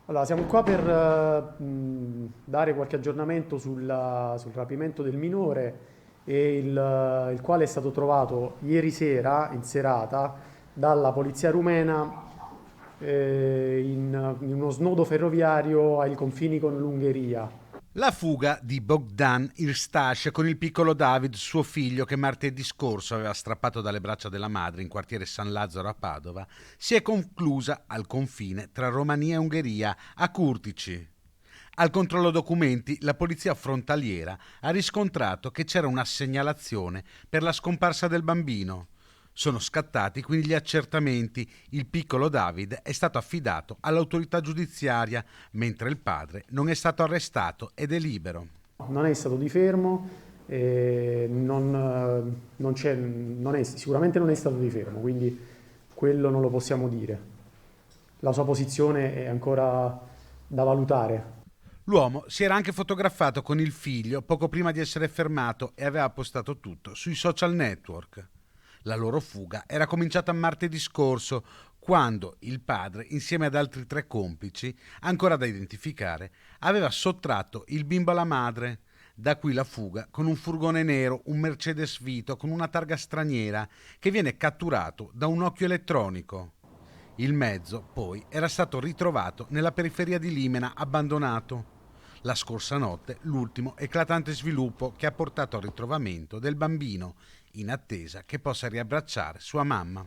Allora, siamo qua per dare qualche aggiornamento sul rapimento del minore e il quale è stato trovato ieri sera, in serata, dalla polizia rumena in uno snodo ferroviario ai confini con l'Ungheria. La fuga di Bogdan Irstash con il piccolo David, suo figlio, che martedì scorso aveva strappato dalle braccia della madre in quartiere San Lazzaro a Padova, si è conclusa al confine tra Romania e Ungheria, a Curtici. Al controllo documenti, la polizia frontaliera ha riscontrato che c'era una segnalazione per la scomparsa del bambino. Sono scattati quindi gli accertamenti. Il piccolo David è stato affidato all'autorità giudiziaria, mentre il padre non è stato arrestato ed è libero. Non è stato di fermo, non c'è- non è- sicuramente non è stato di fermo, quindi quello non lo possiamo dire. La sua posizione è ancora da valutare. L'uomo si era anche fotografato con il figlio poco prima di essere fermato e aveva postato tutto sui social network. La loro fuga era cominciata martedì scorso, quando il padre, insieme ad altri 3 complici, ancora da identificare, aveva sottratto il bimbo alla madre. Da qui la fuga con un furgone nero, un Mercedes Vito con una targa straniera, che viene catturato da un occhio elettronico. Il mezzo, poi, era stato ritrovato nella periferia di Limena, abbandonato. La scorsa notte, l'ultimo eclatante sviluppo che ha portato al ritrovamento del bambino, in attesa che possa riabbracciare sua mamma.